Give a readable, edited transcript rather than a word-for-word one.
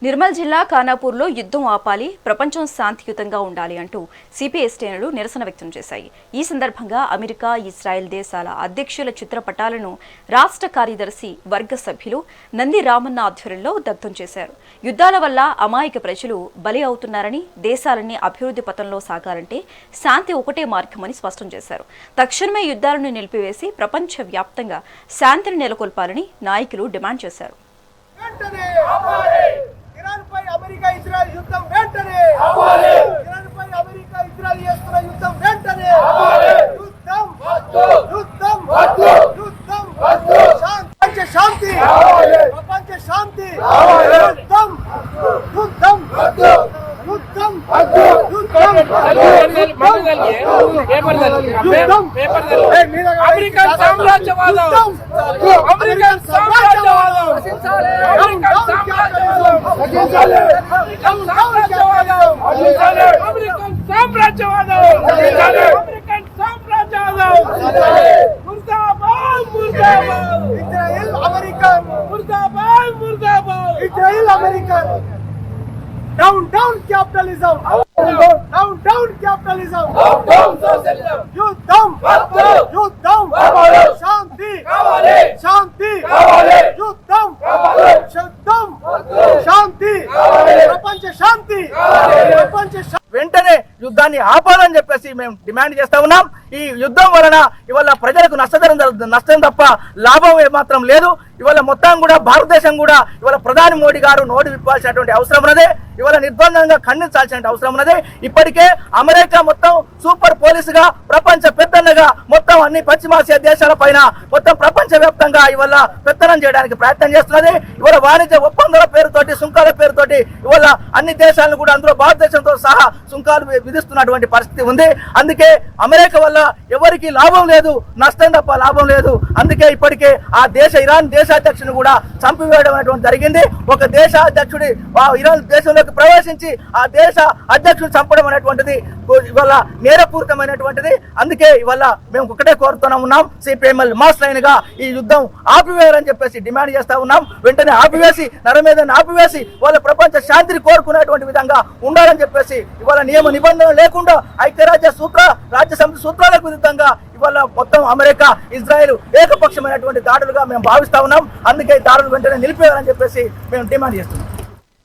నిర్మల్ జిల్లా ఖానాపూర్లో యుద్ధం ఆపాలి, ప్రపంచం శాంతియుతంగా ఉండాలి అంటూ సిపిఐ శ్రేణులు నిరసన వ్యక్తం చేశాయి. ఈ సందర్భంగా అమెరికా, ఇజ్రాయెల్ దేశాల అధ్యక్షుల చిత్రపటాలను రాష్ట్ర కార్యదర్శి వర్గ సభ్యులు నంది రామన్న ఆధ్వర్యంలో దగ్ధం చేశారు. యుద్ధాల వల్ల అమాయక ప్రజలు బలి అవుతున్నారని, దేశాలన్నీ అభివృద్ధి పథంలో సాగాలంటే శాంతి ఒకటే మార్గమని స్పష్టం చేశారు. తక్షణమే యుద్ధాలను నిలిపివేసి ప్రపంచ వ్యాప్తంగా శాంతిని నెలకొల్పాలని నాయకులు డిమాండ్ చేశారు. అమెరికా ఇజ్రాయెల్ యుద్ధం వెంటనే ఇరాన్పై అమెరికా ఇజ్రాయెల్ చేస్తున్న యుద్ధం వెంటనే యుద్ధం యుద్ధం యుద్ధం ప్రపంచ శాంతి ప్రపంచ శాంతి యుద్ధం యుద్ధం యుద్ధం అమెరికన్ సామ్రాజ్యవాదం అమెరికన్ సామ్రాజ్యవాదం అమెరికన్ సామ్రాజ్యవాదం అమెరికన్ సామ్రాజ్యవాదం అమెరికన్ సామ్రాజ్యవాదం ముర్దాబాద్ ముర్దాబాద్ ఇజ్రాయెల్ అమెరికన్ ముర్దాబాద్ ముర్దాబాద్ Israel American down down capitalism down down capitalism down socialism యుద్ధం యుద్ధం శాంతి శాంతి యుద్ధం యుద్ధం శాంతి ప్రపంచ శాంతి ప్రపంచ వెంటనే యుద్ధాన్ని ఆపాలని చెప్పేసి మేము డిమాండ్ చేస్తా ఉన్నాం. ఈ యుద్ధం వలన ఇవాళ ప్రజలకు నష్టం తప్ప లాభం ఏమాత్రం లేదు. ఇవాళ మొత్తం కూడా భారతదేశం కూడా ఇవాళ ప్రధాని మోడీ గారు నోటు విప్పాల్సినటువంటి అవసరం ఉన్నదే, ఇవాళ నిర్బంధంగా ఖండించాల్సిన అవసరం ఉన్నది. ఇప్పటికే అమెరికా మొత్తం సూపర్ పోలీస్ గా ప్రపంచ పెద్దన్నగా మొత్తం అన్ని పశ్చిమాసియా దేశాల పైన మొత్తం ప్రపంచ వ్యాప్తంగా ఇవాళ పెత్తనం చేయడానికి ప్రయత్నం చేస్తున్నది. ఇవాళ వాణిజ్య ఒప్పందాల పేరుతోటి, సుంకాల పేరుతోటి ఇవాళ అన్ని దేశాలను కూడా అందులో భారతదేశంతో సహా సుంకాలు విధిస్తున్నటువంటి పరిస్థితి ఉంది. అందుకే అమెరికా వల్ల ఎవరికి లాభం లేదు, నష్టం తప్ప లాభం లేదు. అందుకే ఇప్పటికే ఆ ఇరాన్ దేశాధ్యక్షుని కూడా చంపివేయడం అనేటువంటి జరిగింది. ఒక దేశాధ్యక్షుడి ఇరాన్ దేశంలోకి ప్రవేశించి ఆ దేశ అధ్యక్షుడు చంపడం అనేటువంటిది ఇవాళ నేరపూరితమైనటువంటిది. అందుకే ఇవాళ మేము ఒకటే కోరుతూనే ఉన్నాం, సిపిఎంఎల్ మాస్ లైన్ గా ఈ యుద్ధం ఆపివేయాలని చెప్పేసి డిమాండ్ చేస్తా ఉన్నాం. వెంటనే ఆపివేసి నరమేధాన్ని ఆపివేసి వాళ్ళ ప్రపంచ శాంతిని కోరుకునేటువంటి విధంగా ఉండాలని చెప్పేసి ఇవాళ నియమ నిబంధనలు లేకుండా రాజ్య సమితి సూత్రాలకు విరుద్ధంగా ఇవాళ మొత్తం అమెరికా, ఇజ్రాయెల్ ఏకపక్షమైనటువంటి దాడులుగా మేము భావిస్తా ఉన్నాం. అందుకే ఈ దాడులు వెంటనే నిలిపేయాలని చెప్పేసి మేము డిమాండ్ చేస్తున్నాం.